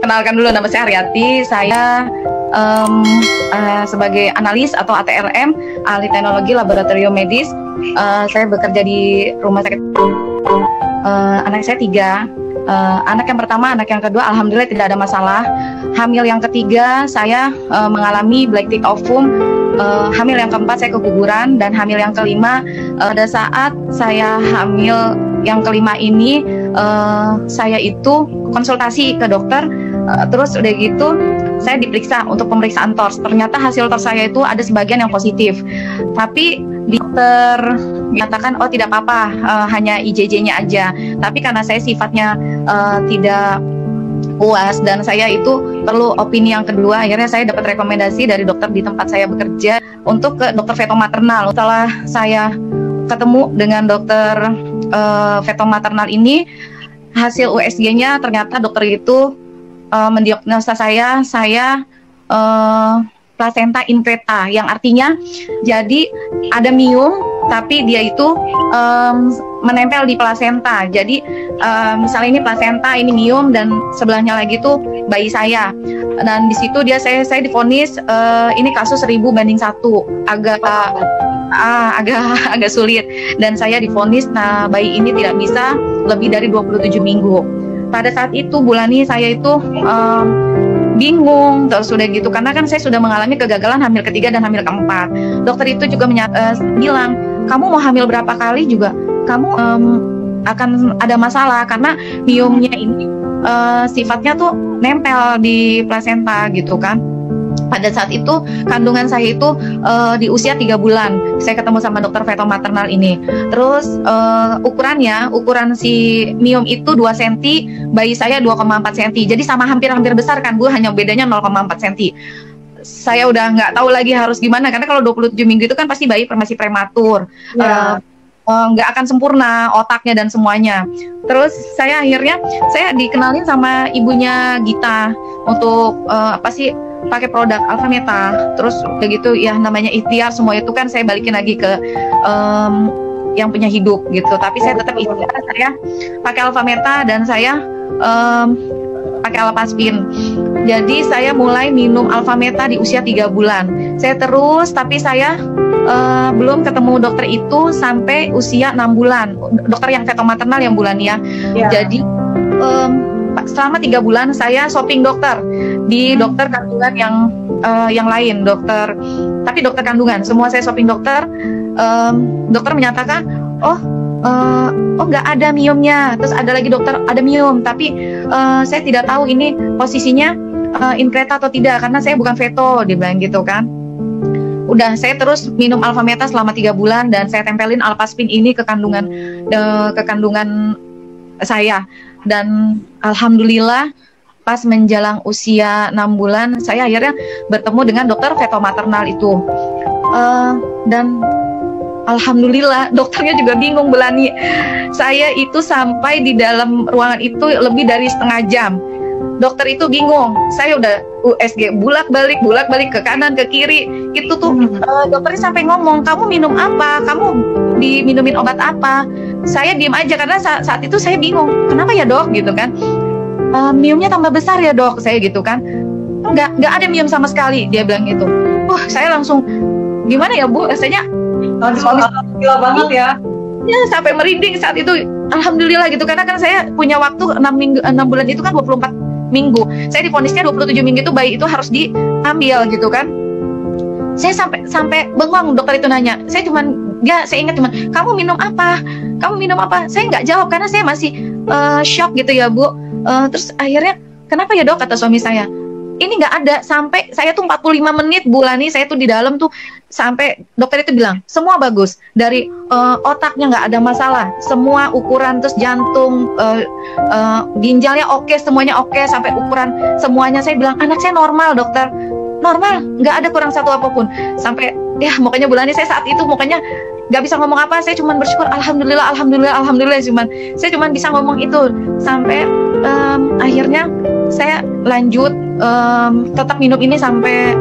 Kenalkan dulu, nama saya Aryati. Saya sebagai analis atau ATLM, ahli teknologi laboratorium medis. Saya bekerja di rumah sakit. Anak saya 3. Anak yang pertama, anak yang kedua, alhamdulillah tidak ada masalah. Hamil yang ketiga, saya mengalami black tick ovum. Hamil yang keempat, saya keguguran. Dan hamil yang kelima, pada saat saya hamil yang kelima ini, saya itu konsultasi ke dokter. Terus udah gitu saya diperiksa untuk pemeriksaan TORS. Ternyata hasil TORS saya itu ada sebagian yang positif, tapi dokter mengatakan oh tidak apa-apa, hanya IJJ-nya aja. Tapi karena saya sifatnya tidak puas dan saya itu perlu opini yang kedua, akhirnya saya dapat rekomendasi dari dokter di tempat saya bekerja untuk ke dokter fetomaternal. Setelah saya ketemu dengan dokter fetomaternal ini, hasil USG-nya ternyata dokter itu mendiagnosa saya placenta increta, yang artinya jadi ada miom tapi dia itu menempel di plasenta. Jadi misalnya ini plasenta, ini miom, dan sebelahnya lagi tuh bayi saya. Dan di situ saya divonis ini kasus 1000 banding 1, agak sulit, dan saya divonis bayi ini tidak bisa lebih dari 27 minggu. Pada saat itu Bulani, saya itu bingung terus udah gitu, karena kan saya sudah mengalami kegagalan hamil ketiga dan hamil keempat. Dokter itu juga bilang, kamu mau hamil berapa kali juga kamu akan ada masalah, karena miomnya ini sifatnya tuh nempel di plasenta gitu kan. Pada saat itu kandungan saya itu di usia 3 bulan saya ketemu sama dokter fetomaternal ini. Terus ukuran si miom itu 2 cm, bayi saya 2,4 cm. Jadi sama hampir besar kan Bu, hanya bedanya 0,4 cm. Saya udah nggak tahu lagi harus gimana, karena kalau 27 minggu itu kan pasti bayi masih prematur. Nggak akan sempurna otaknya dan semuanya. Terus saya akhirnya dikenalin sama ibunya Gita untuk pakai produk Alfameta. Terus udah gitu ya, namanya ikhtiar, semua itu kan saya balikin lagi ke yang punya hidup gitu. Tapi saya tetap ikhtiar, saya pakai Alfameta dan saya pakai Alpaspin. Jadi saya mulai minum Alfameta di usia 3 bulan. Saya terus, tapi saya belum ketemu dokter itu sampai usia 6 bulan. Dokter yang fetomaternal yang Bulani ya. Jadi selama 3 bulan saya shopping dokter di dokter kandungan yang lain, tapi dokter kandungan semua saya shopping dokter. Dokter menyatakan oh nggak ada miomnya. Terus ada lagi dokter ada miom, tapi saya tidak tahu ini posisinya increta atau tidak, karena saya bukan feto, dia bilang gitu kan. Udah, saya terus minum Alfameta selama 3 bulan dan saya tempelin Alpaspin ini ke kandungan saya. Dan alhamdulillah pas menjelang usia 6 bulan saya akhirnya bertemu dengan dokter fetomaternal itu. Dan alhamdulillah dokternya juga bingung Bulani. Saya itu sampai di dalam ruangan itu lebih dari setengah jam. Dokter itu bingung. Saya udah USG bolak-balik ke kanan ke kiri. Itu tuh dokternya sampai ngomong, "Kamu minum apa? Kamu diminumin obat apa?" Saya diem aja karena saat itu saya bingung. "Kenapa ya, Dok?" gitu kan. "Miomnya tambah besar ya, Dok," saya gitu kan. Enggak ada miom sama sekali," dia bilang gitu. Saya langsung gimana ya, Bu? Rasanya gila banget ya. Ya, sampai merinding saat itu. Alhamdulillah gitu, karena kan saya punya waktu 6 bulan itu kan 24 minggu. Saya divonisnya 27 minggu itu bayi itu harus diambil gitu kan. Saya sampai bengong, dokter itu nanya. Saya ingat cuman, "Kamu minum apa? Kamu minum apa?" Saya nggak jawab karena saya masih shock gitu ya, Bu. Terus akhirnya, "Kenapa ya, Dok?" kata suami saya. Ini nggak ada, sampai saya tuh 45 menit Bulani, saya tuh di dalam tuh sampai dokter itu bilang semua bagus, dari otaknya nggak ada masalah, semua ukuran, terus jantung, ginjalnya oke, semuanya oke, sampai ukuran semuanya. Saya bilang anak saya normal, dokter, normal, nggak ada kurang satu apapun. Sampai ya mukanya Bulani, saya saat itu mukanya nggak bisa ngomong apa, saya cuma bersyukur, alhamdulillah, saya cuma bisa ngomong itu. Sampai akhirnya saya lanjut tetap minum ini sampai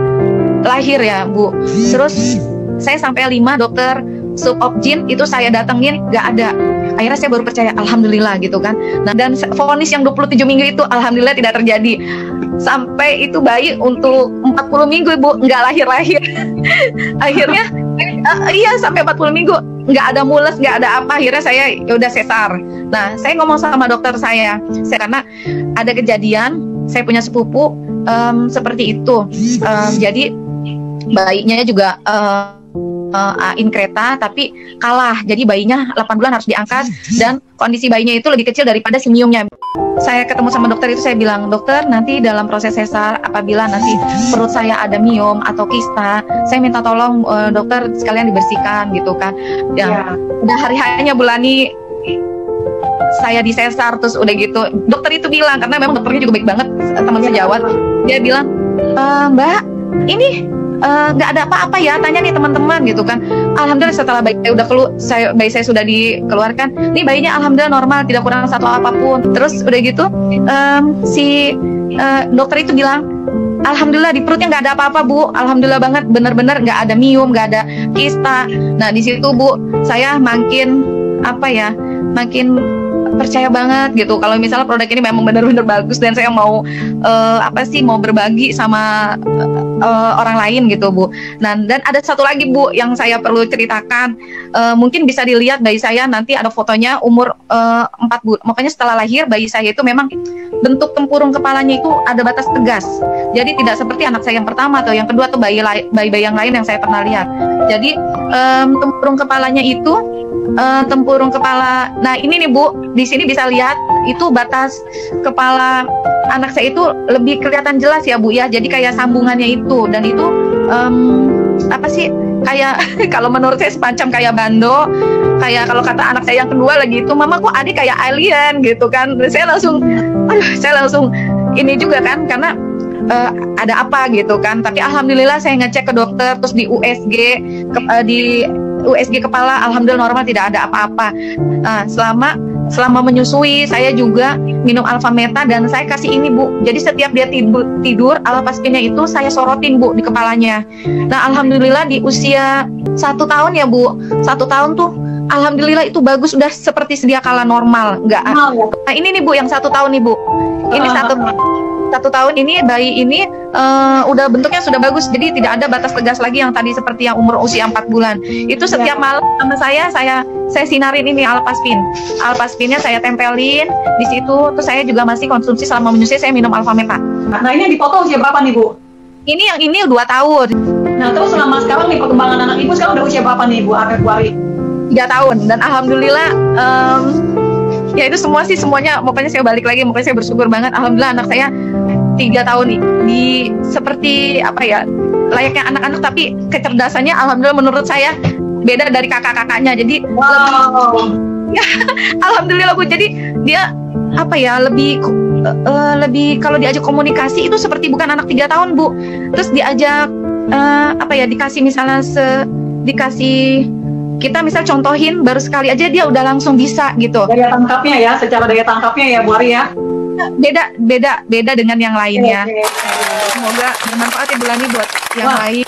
lahir ya, Bu. Terus saya sampai 5 dokter subopjin itu saya datengin, nggak ada. Akhirnya saya baru percaya, alhamdulillah gitu kan. Nah, dan vonis yang 27 minggu itu alhamdulillah tidak terjadi. Sampai itu bayi untuk 40 minggu Ibu nggak lahir-lahir. Akhirnya iya sampai 40 minggu nggak ada mules, nggak ada apa. Akhirnya saya udah sesar. Nah, saya ngomong sama dokter saya karena ada kejadian saya punya sepupu seperti itu. Jadi bayinya juga kereta tapi kalah. Jadi bayinya 8 bulan harus diangkat dan kondisi bayinya itu lebih kecil daripada si Miumnya. Saya ketemu sama dokter itu, saya bilang, dokter nanti dalam proses sesar apabila nanti perut saya ada miom atau kista, saya minta tolong dokter sekalian dibersihkan gitu kan. Ya. Udah hari-harinya Bulani saya di sesar, terus udah gitu dokter itu bilang, karena memang dokternya juga baik banget, teman sejawat, dia bilang, Mbak ini nggak ada apa-apa ya, tanya nih teman-teman gitu kan. Alhamdulillah setelah bayi saya sudah dikeluarkan, nih bayinya alhamdulillah normal, tidak kurang satu apapun. Terus udah gitu si dokter itu bilang, alhamdulillah di perutnya nggak ada apa-apa Bu, alhamdulillah banget, bener-bener nggak ada miom, nggak ada kista. Nah di situ Bu saya makin makin percaya banget gitu kalau misalnya produk ini memang benar-benar bagus dan saya mau mau berbagi sama orang lain gitu Bu. Nah, dan ada satu lagi Bu yang saya perlu ceritakan, mungkin bisa dilihat bayi saya nanti ada fotonya umur 4 bulan. Makanya setelah lahir bayi saya itu memang bentuk tempurung kepalanya itu ada batas tegas. Jadi tidak seperti anak saya yang pertama atau yang kedua atau bayi yang lain yang saya pernah lihat. Jadi tempurung kepalanya itu tempurung kepala. Nah ini nih Bu, di sini bisa lihat itu batas kepala anak saya itu lebih kelihatan jelas ya Bu ya. Jadi kayak sambungannya itu, dan itu kayak kalau menurut saya semacam kayak bando. Kayak kalau kata anak saya yang kedua lagi itu, mama kok adik kayak alien gitu kan. Saya langsung ini juga kan, karena ada apa gitu kan. Tapi alhamdulillah saya ngecek ke dokter, terus di USG kepala alhamdulillah normal, tidak ada apa-apa. Selama menyusui saya juga minum Alfameta dan saya kasih ini Bu. Jadi setiap dia tidur Alpaspinnya itu saya sorotin Bu di kepalanya. Nah alhamdulillah di usia 1 tahun ya Bu, 1 tahun tuh alhamdulillah itu bagus, udah seperti sedia kala normal, nggak. Nah ini nih Bu yang 1 tahun nih Bu. Ini 1 tahun ini bayi ini udah bentuknya sudah bagus, jadi tidak ada batas tegas lagi yang tadi seperti yang umur usia 4 bulan. Itu setiap malam sama saya sinarin ini Alpaspinnya saya tempelin di situ. Terus saya juga masih konsumsi selama menyusui, saya minum Alfameta. Nah ini yang dipoto usia berapa nih Bu? Ini yang ini 2 tahun. Nah terus selama sekarang nih perkembangan anak Ibu sekarang udah usia berapa nih Bu Februari? 3 tahun, dan alhamdulillah ya itu semuanya pokoknya saya balik lagi, pokoknya saya bersyukur banget. Alhamdulillah anak saya 3 tahun di seperti layaknya anak-anak, tapi kecerdasannya alhamdulillah menurut saya beda dari kakak-kakaknya. Jadi alhamdulillah Bu, jadi dia lebih kalau diajak komunikasi itu seperti bukan anak 3 tahun Bu. Terus diajak dikasih misalnya kita misal contohin baru sekali aja dia udah langsung bisa gitu. Daya tangkapnya ya, secara daya tangkapnya ya Bu Ari ya. Beda dengan yang lainnya. Semoga bermanfaat ya Bulani buat yang lain.